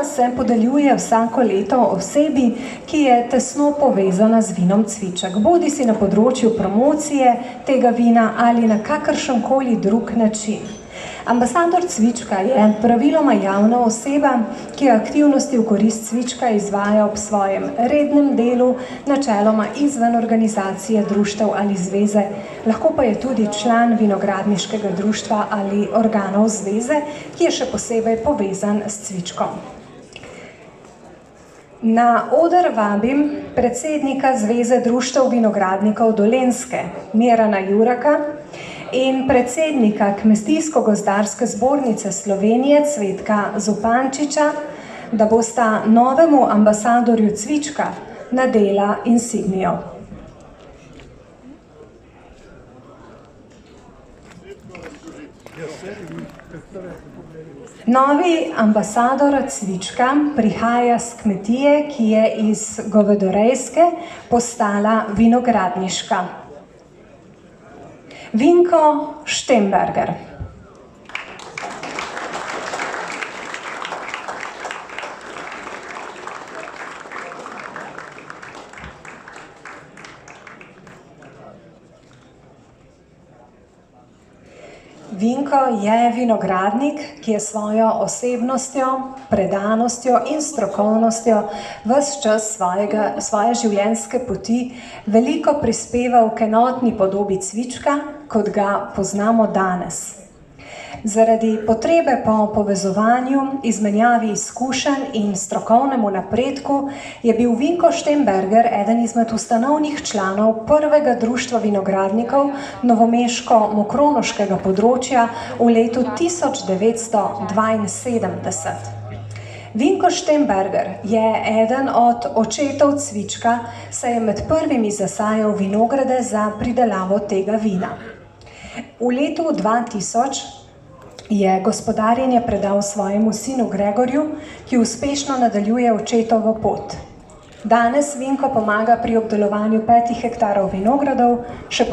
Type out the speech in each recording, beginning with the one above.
Cvička se podeljuje vsako leto osebi, ki je tesno povezana z vinom Cviček, bodi si na področju promocije tega vina ali na kakršenkoli drug način. Ambasador Cvička je praviloma javna oseba, ki aktivnosti v korist Cvička izvaja ob svojem rednem delu, načeloma izven organizacije, društev ali zveze, lahko pa je tudi član vinogradniškega društva ali organov zveze, ki je še posebej povezan s Cvičkom. Na oder vabim predsednika Zveze društev vinogradnikov Dolenjske, Mirana Juraka, in predsednika Kmetijsko-gozdarske zbornice Slovenije, Cvetka Zupančiča, da bosta novemu ambasadorju Cvička nadela insignijo. Novi ambasador Cvička prihaja z kmetije, ki je iz govedorejske postala vinogradniška. Vinko Štemberger. Vinko je vinogradnik, ki je svojo osebnostjo, predanostjo in strokovnostjo ves čas svoje življenjske poti veliko prispeval k enotni podobi Cvička, kot ga poznamo danes. Zaradi potrebe po povezovanju, izmenjavi izkušenj in strokovnemu napredku je bil Vinko Štemberger eden izmed ustanovnih članov prvega društva vinogradnikov novomeško-mokronoškega področja v letu 1972. Vinko Štemberger je eden od očetov Cvička, saj je med prvimi zasajal vinograde za pridelavo tega vina. V letu 2000 je gospodarjenje predal svojemu sinu Gregorju, ki uspešno nadaljuje očetovo pot. Danes Vinko pomaga pri obdelovanju 5 hektarov vinogradov, še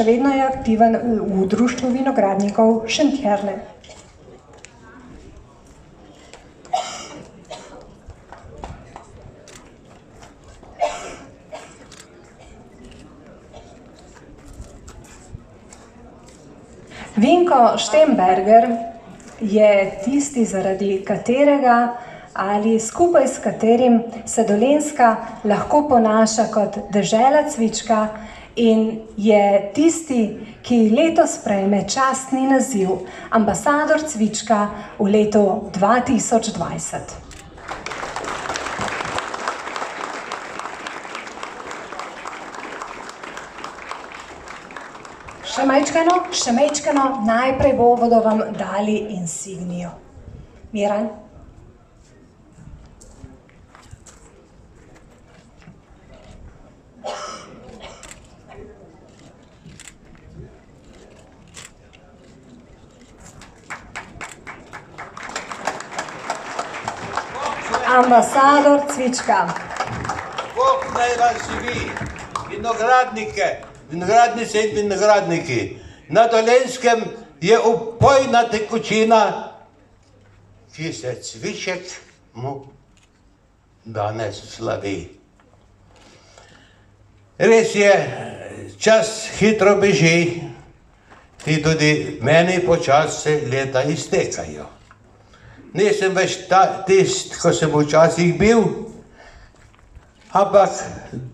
vedno je aktiven v društvu vinogradnikov Šentjerne. Vinko Štemberger je tisti, zaradi katerega ali skupaj s katerim se Dolenjska lahko ponaša kot dežela Cvička in je tisti, ki letos prejme častni naziv ambasador Cvička v letu 2020. Še mečkano, najprej bodo vam dali insignijo. Miran? Ambasador Cvička. Bog naj vas živi, vinogradnike, vinogradnice in vinogradniki. Na Dolenjskem je upojna tekočina, ki se Cviček mu danes slavi. Res je, čas hitro beži in tudi meni počasi se leta iztekajo. Nisem več tist, ko sem včasih bil, ampak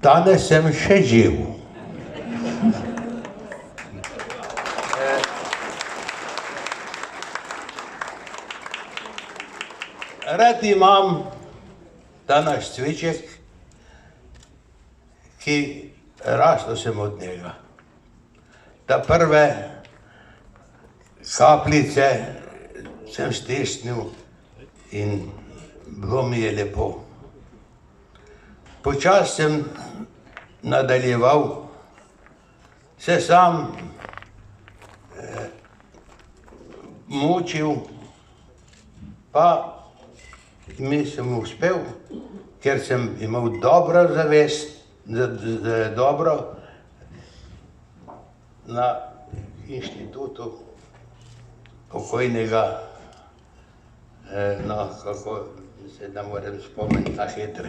danes sem še živ. Rad imam ta naš Cviček, ki rastel sem od njega. Ta prve kapljice sem stisnil in bilo mi je lepo. Počasi sem nadaljeval, se sam mučil, pa mi sem uspel, ker sem imel dobro zavest, dobro na inštitutu pokojnega se ne morem spomniti na hitro.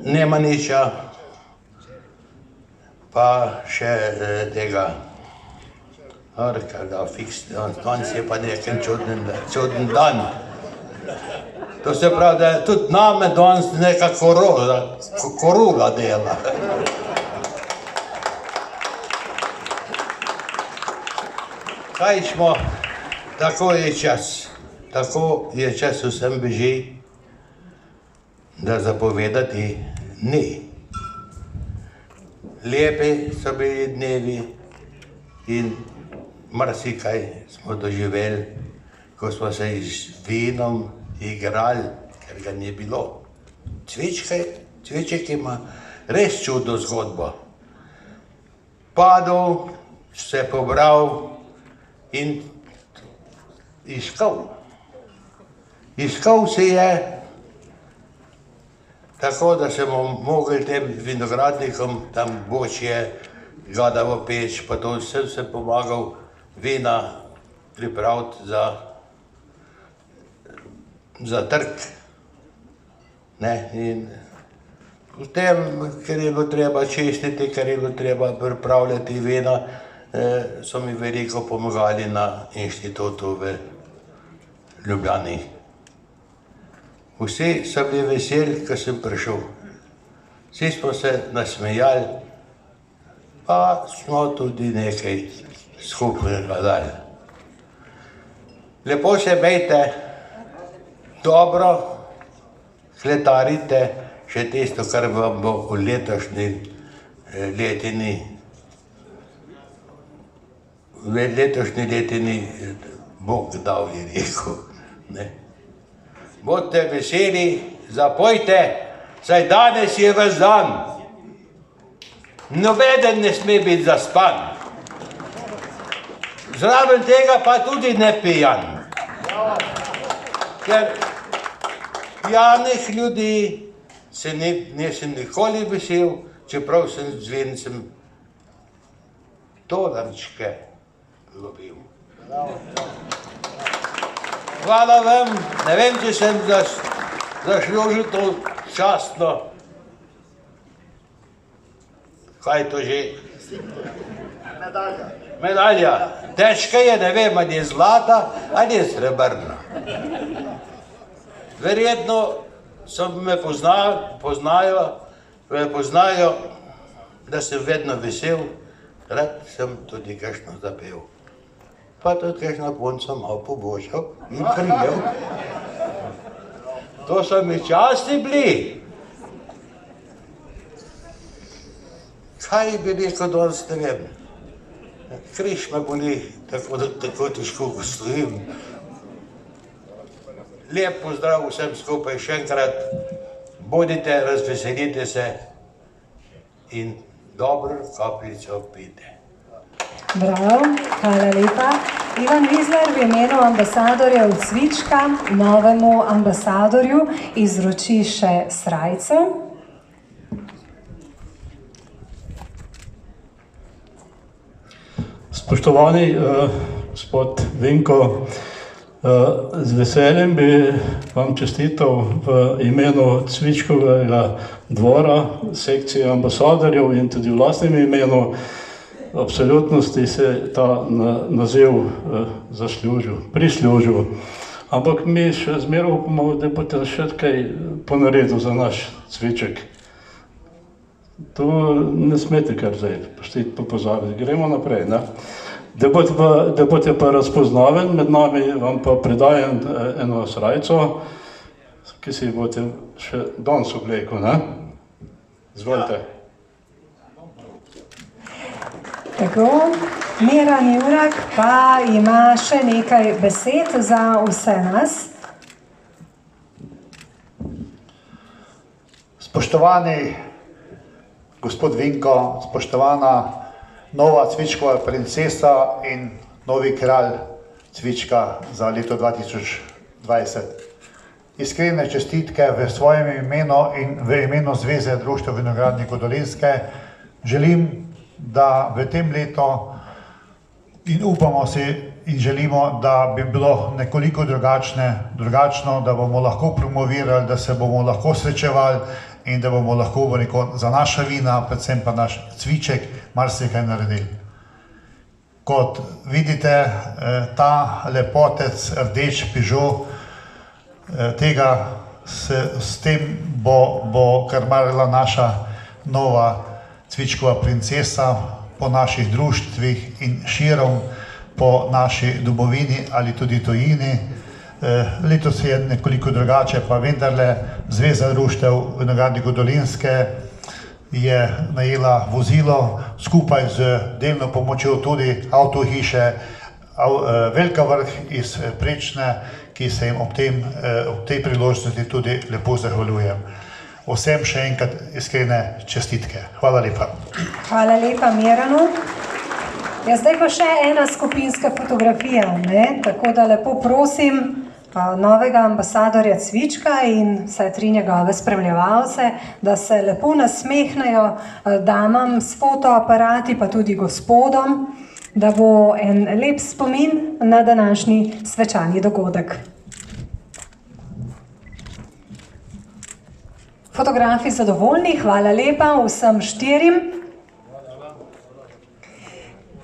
Nemaniča, pa še tega Arka, da fiks, danes je pa nekaj čuden dan. To se pravi, da je tudi name danes neka korula dela. Kaj smo, tako je čas vsem beži, da zapovedati ni. Lepi so bili dnevi in marsikaj smo doživeli, ko smo se z vinom igrali, ker ga ni bilo. Cviček ima res čudno zgodbo. Padel, se pobral in iskal. Iskal se je, tako da se bomo mogli tem vinogradnikom tam bočje, gadavo peč, pa to vsem se pomagal vina pripraviti za trg. In v tem, ker je bilo treba čistiti, ker je bilo treba pripravljati vina, so mi veliko pomagali na inštitutu v Ljubljani. Vsi so bili veseli, ko sem prišel. Vsi smo se nasmejali, pa smo tudi nekaj skupnega dali. Lepo se imejte, dobro kletarite še tisto, kar vam bo v letošnji letini Bog dal, je rekel. Bodite veseli, zapojte, saj danes je vaš dan. Nobeden ne sme biti zaspan. Zraven tega pa tudi ne pijan. Ker pijanih ljudi nisem nikoli vesel, čeprav sem z vincem tolarčke lovil. Hvala vam, ne vem, če sem zaslužil to častno. Kaj je to že? Medalja. Medalja. Težka je, ne vem, ali je zlata, ali je srebrna. Verjetno me poznajo, da sem vedno vesel, rad sem tudi kakšno zapel. Pa tudi kakšno punco malo pobožal in prijel. To so mi časti bili. Kaj bi rekel danes, ne vem. Križ me boli, tako težko stojim. Lep pozdrav vsem skupaj še enkrat. Bodite, razveselite se in dobro kapljico pijte. Bravo, hvala lepa. Ivan Vizler v imenu ambasadorja od Cvička novemu ambasadorju izroči še srajco. Spoštovani gospod Vinko, z veseljem bi vam čestital v imenu Cvičkovega dvora, sekcije ambasadorjev in tudi v lastnem imenu. Absolutno ste se ta naziv prislužil. Ampak mi še zmeraj upamo, da boste še kaj ponaredil za naš Cviček. To ne smete kar zdaj, poštiti pa pozabiti. Gremo naprej, ne? Da boste pa razpoznaven, med nami vam pa predajam eno srajco, ki si boste še danes oblekel, ne? Izvolite. Tako, Miran Jurak pa ima še nekaj besed za vse nas. Spoštovani gospod Vinko, spoštovana nova Cvičkova princesa in novi kralj Cvička za leto 2020. Iskrene čestitke v svojem imenu in v imenu Zveze društev vinogradnikov Dolenjske želim, da v tem letu in upamo si in želimo, da bi bilo nekoliko drugačno, da bomo lahko promovirali, da se bomo lahko srečevali in da bomo lahko za naša vina, predvsem pa naš cviček, marsikaj naredili. Kot vidite, ta lepotec rdeč Peugeot, s tem bo krmarila naša nova cvičkova princesa po naših društvih in širom po naši domovini ali tudi tujini. Letos je nekoliko drugače, pa vendarle Zveza društev vinogradnikov Dolenjske je najela vozilo skupaj z delno pomočjo tudi avtohiše Velika Vrh iz Prečne, ki se jim ob tej priložnosti tudi lepo zahvaljujem. Vsem še enkrat iskrene čestitke. Hvala lepa. Hvala lepa Miranu. Ja, zdaj pa še ena skupinska fotografija, tako da lepo prosim novega ambasadorja cvička in vse 3 njegove spremljevalce, da se lepo nasmehnejo damam s fotoaparati, pa tudi gospodom, da bo en lep spomin na današnji svečani dogodek. Fotografi zadovoljni, hvala lepa vsem 4.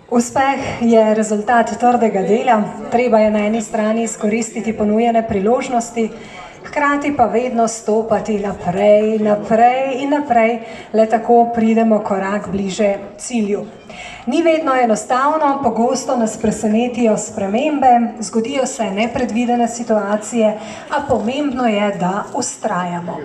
Uspeh je rezultat trdega dela, treba je na eni strani izkoristiti ponujene priložnosti, hkrati pa vedno stopati naprej, naprej in naprej, le tako pridemo korak bliže cilju. Ni vedno enostavno, pogosto nas presenetijo spremembe, zgodijo se nepredvidene situacije, a pomembno je, da vztrajamo.